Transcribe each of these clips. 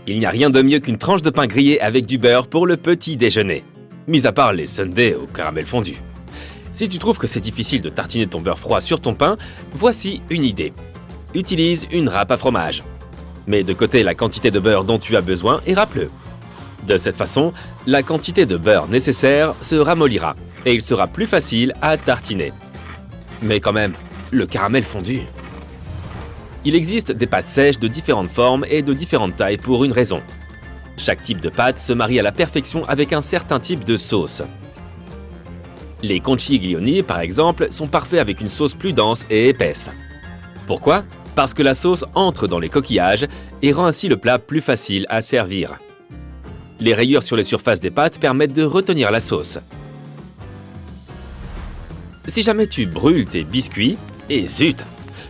Il n'y a rien de mieux qu'une tranche de pain grillé avec du beurre pour le petit déjeuner. Mis à part les sundaes au caramel fondu. Si tu trouves que c'est difficile de tartiner ton beurre froid sur ton pain, voici une idée. Utilise une râpe à fromage. Mets de côté la quantité de beurre dont tu as besoin et râpe-le. De cette façon, la quantité de beurre nécessaire se ramollira et il sera plus facile à tartiner. Mais quand même, le caramel fondu. Il existe des pâtes sèches de différentes formes et de différentes tailles pour une raison. Chaque type de pâte se marie à la perfection avec un certain type de sauce. Les conchiglioni, par exemple, sont parfaits avec une sauce plus dense et épaisse. Pourquoi ? Parce que la sauce entre dans les coquillages et rend ainsi le plat plus facile à servir. Les rayures sur les surfaces des pâtes permettent de retenir la sauce. Si jamais tu brûles tes biscuits, et zut,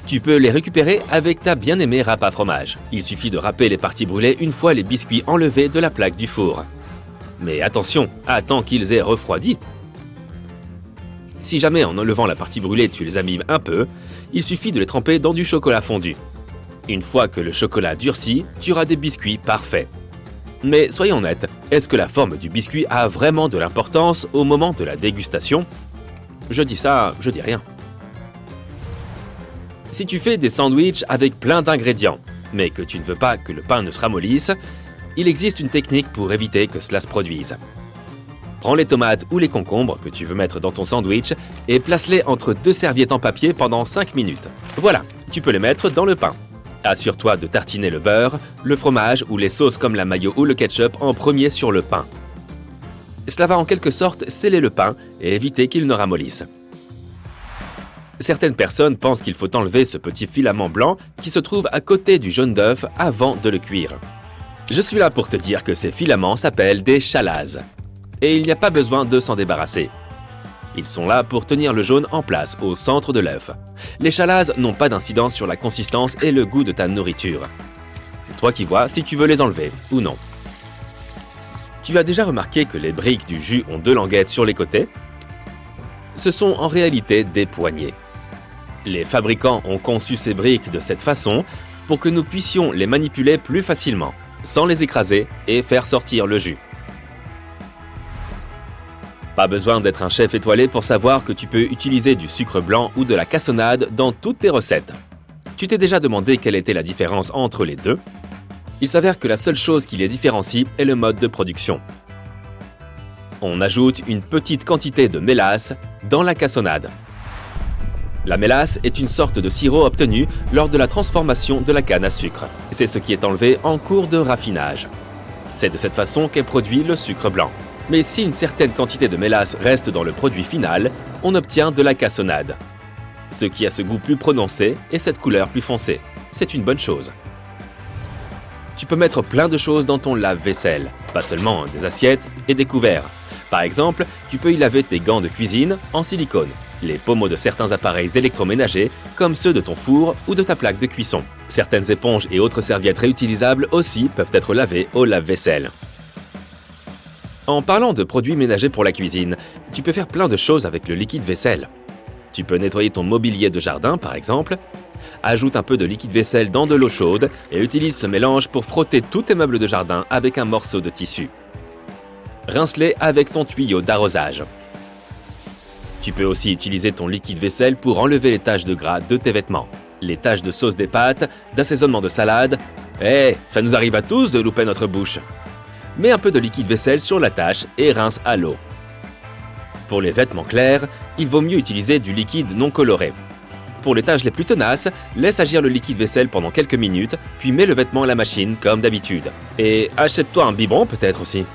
tu peux les récupérer avec ta bien-aimée râpe à fromage. Il suffit de râper les parties brûlées une fois les biscuits enlevés de la plaque du four. Mais attention, attends qu'ils aient refroidi. Si jamais en enlevant la partie brûlée tu les abîmes un peu, il suffit de les tremper dans du chocolat fondu. Une fois que le chocolat durcit, tu auras des biscuits parfaits. Mais soyons honnêtes, est-ce que la forme du biscuit a vraiment de l'importance au moment de la dégustation ? Je dis ça, je dis rien. Si tu fais des sandwichs avec plein d'ingrédients, mais que tu ne veux pas que le pain ne se ramollisse, il existe une technique pour éviter que cela se produise. Prends les tomates ou les concombres que tu veux mettre dans ton sandwich et place-les entre deux serviettes en papier pendant 5 minutes. Voilà, tu peux les mettre dans le pain. Assure-toi de tartiner le beurre, le fromage ou les sauces comme la mayo ou le ketchup en premier sur le pain. Cela va en quelque sorte sceller le pain et éviter qu'il ne ramollisse. Certaines personnes pensent qu'il faut enlever ce petit filament blanc qui se trouve à côté du jaune d'œuf avant de le cuire. Je suis là pour te dire que ces filaments s'appellent des chalases. Et il n'y a pas besoin de s'en débarrasser. Ils sont là pour tenir le jaune en place au centre de l'œuf. Les chalases n'ont pas d'incidence sur la consistance et le goût de ta nourriture. C'est toi qui vois si tu veux les enlever ou non. Tu as déjà remarqué que les briques du jus ont 2 languettes sur les côtés ? Ce sont en réalité des poignées. Les fabricants ont conçu ces briques de cette façon pour que nous puissions les manipuler plus facilement, sans les écraser et faire sortir le jus. Pas besoin d'être un chef étoilé pour savoir que tu peux utiliser du sucre blanc ou de la cassonade dans toutes tes recettes. Tu t'es déjà demandé quelle était la différence entre les deux ? Il s'avère que la seule chose qui les différencie est le mode de production. On ajoute une petite quantité de mélasse dans la cassonade. La mélasse est une sorte de sirop obtenu lors de la transformation de la canne à sucre. C'est ce qui est enlevé en cours de raffinage. C'est de cette façon qu'est produit le sucre blanc. Mais si une certaine quantité de mélasse reste dans le produit final, on obtient de la cassonade. Ce qui a ce goût plus prononcé et cette couleur plus foncée. C'est une bonne chose. Tu peux mettre plein de choses dans ton lave-vaisselle, pas seulement des assiettes et des couverts. Par exemple, tu peux y laver tes gants de cuisine en silicone, les pommeaux de certains appareils électroménagers comme ceux de ton four ou de ta plaque de cuisson. Certaines éponges et autres serviettes réutilisables aussi peuvent être lavées au lave-vaisselle. En parlant de produits ménagers pour la cuisine, tu peux faire plein de choses avec le liquide vaisselle. Tu peux nettoyer ton mobilier de jardin par exemple. Ajoute un peu de liquide vaisselle dans de l'eau chaude et utilise ce mélange pour frotter tous tes meubles de jardin avec un morceau de tissu. Rince-les avec ton tuyau d'arrosage. Tu peux aussi utiliser ton liquide vaisselle pour enlever les taches de gras de tes vêtements, les taches de sauce des pâtes, d'assaisonnement de salade. Ça nous arrive à tous de louper notre bouche. Mets un peu de liquide vaisselle sur la tache et rince à l'eau. Pour les vêtements clairs, il vaut mieux utiliser du liquide non coloré. Pour les taches les plus tenaces, laisse agir le liquide vaisselle pendant quelques minutes, puis mets le vêtement à la machine comme d'habitude. Et achète-toi un biberon peut-être aussi.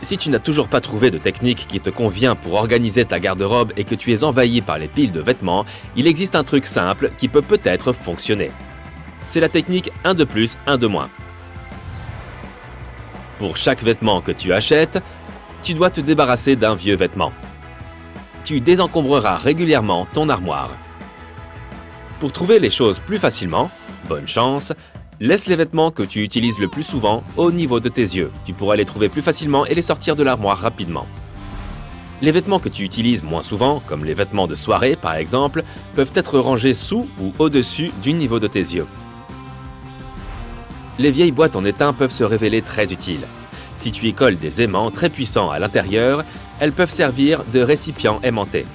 Si tu n'as toujours pas trouvé de technique qui te convient pour organiser ta garde-robe et que tu es envahi par les piles de vêtements, il existe un truc simple qui peut peut-être fonctionner. C'est la technique 1 de plus, 1 de moins. Pour chaque vêtement que tu achètes, tu dois te débarrasser d'un vieux vêtement. Tu désencombreras régulièrement ton armoire. Pour trouver les choses plus facilement, bonne chance, laisse les vêtements que tu utilises le plus souvent au niveau de tes yeux. Tu pourras les trouver plus facilement et les sortir de l'armoire rapidement. Les vêtements que tu utilises moins souvent, comme les vêtements de soirée par exemple, peuvent être rangés sous ou au-dessus du niveau de tes yeux. les vieilles boîtes en étain peuvent se révéler très utiles. Si tu y colles des aimants très puissants à l'intérieur, elles peuvent servir de récipients aimantés.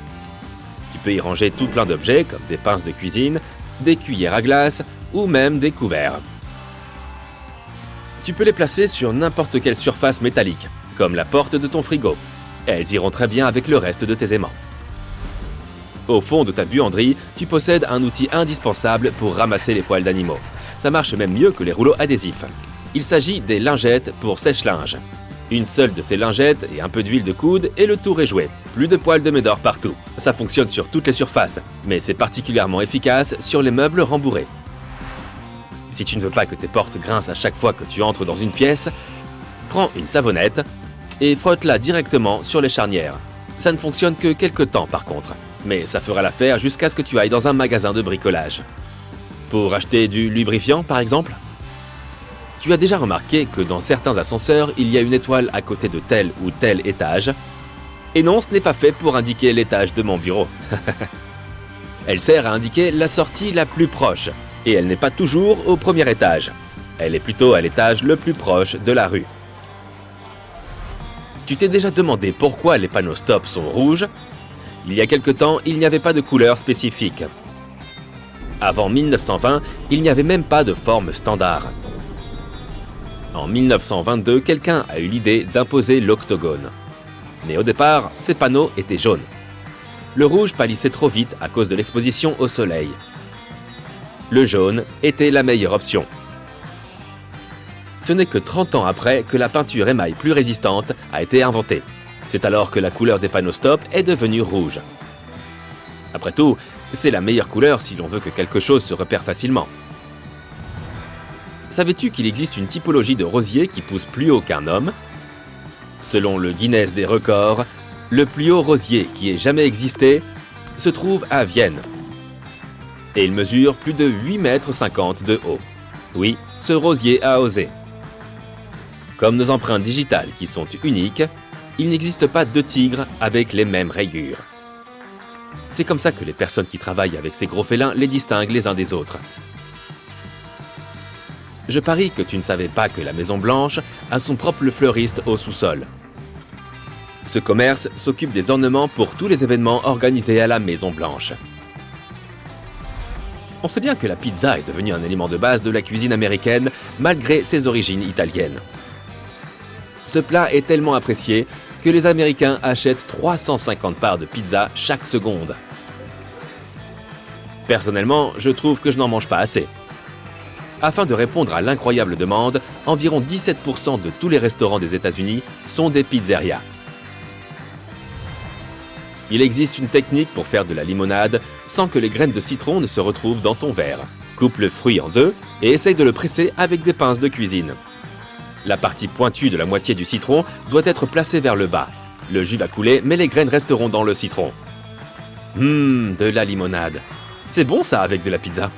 Tu peux y ranger tout plein d'objets comme des pinces de cuisine, des cuillères à glace ou même des couverts. Tu peux les placer sur n'importe quelle surface métallique, comme la porte de ton frigo. Elles iront très bien avec le reste de tes aimants. Au fond de ta buanderie, tu possèdes un outil indispensable pour ramasser les poils d'animaux. Ça marche même mieux que les rouleaux adhésifs. Il s'agit des lingettes pour sèche-linge. Une seule de ces lingettes et un peu d'huile de coude et le tour est joué. Plus de poils de médor partout. Ça fonctionne sur toutes les surfaces, mais c'est particulièrement efficace sur les meubles rembourrés. Si tu ne veux pas que tes portes grincent à chaque fois que tu entres dans une pièce, prends une savonnette et frotte-la directement sur les charnières. Ça ne fonctionne que quelques temps par contre, mais ça fera l'affaire jusqu'à ce que tu ailles dans un magasin de bricolage. Pour acheter du lubrifiant par exemple ? Tu as déjà remarqué que dans certains ascenseurs, il y a une étoile à côté de tel ou tel étage. Et non, ce n'est pas fait pour indiquer l'étage de mon bureau. Elle sert à indiquer la sortie la plus proche, et elle n'est pas toujours au premier étage. Elle est plutôt à l'étage le plus proche de la rue. Tu t'es déjà demandé pourquoi les panneaux stop sont rouges ? Il y a quelque temps, il n'y avait pas de couleur spécifique. Avant 1920, il n'y avait même pas de forme standard. En 1922, quelqu'un a eu l'idée d'imposer l'octogone. Mais au départ, ces panneaux étaient jaunes. Le rouge pâlissait trop vite à cause de l'exposition au soleil. Le jaune était la meilleure option. Ce n'est que 30 ans après que la peinture émail plus résistante a été inventée. C'est alors que la couleur des panneaux stop est devenue rouge. Après tout, c'est la meilleure couleur si l'on veut que quelque chose se repère facilement. Savais-tu qu'il existe une typologie de rosier qui pousse plus haut qu'un homme ? Selon le Guinness des records, le plus haut rosier qui ait jamais existé se trouve à Vienne. Et il mesure plus de 8,50 m de haut. Oui, ce rosier a osé. Comme nos empreintes digitales qui sont uniques, il n'existe pas deux tigres avec les mêmes rayures. C'est comme ça que les personnes qui travaillent avec ces gros félins les distinguent les uns des autres. Je parie que tu ne savais pas que la Maison Blanche a son propre fleuriste au sous-sol. Ce commerce s'occupe des ornements pour tous les événements organisés à la Maison Blanche. On sait bien que la pizza est devenue un élément de base de la cuisine américaine malgré ses origines italiennes. Ce plat est tellement apprécié que les Américains achètent 350 parts de pizza chaque seconde. Personnellement, je trouve que je n'en mange pas assez. Afin de répondre à l'incroyable demande, environ 17% de tous les restaurants des États-Unis sont des pizzerias. Il existe une technique pour faire de la limonade sans que les graines de citron ne se retrouvent dans ton verre. Coupe le fruit en deux et essaye de le presser avec des pinces de cuisine. La partie pointue de la moitié du citron doit être placée vers le bas. Le jus va couler, mais les graines resteront dans le citron. De la limonade. C'est bon ça avec de la pizza.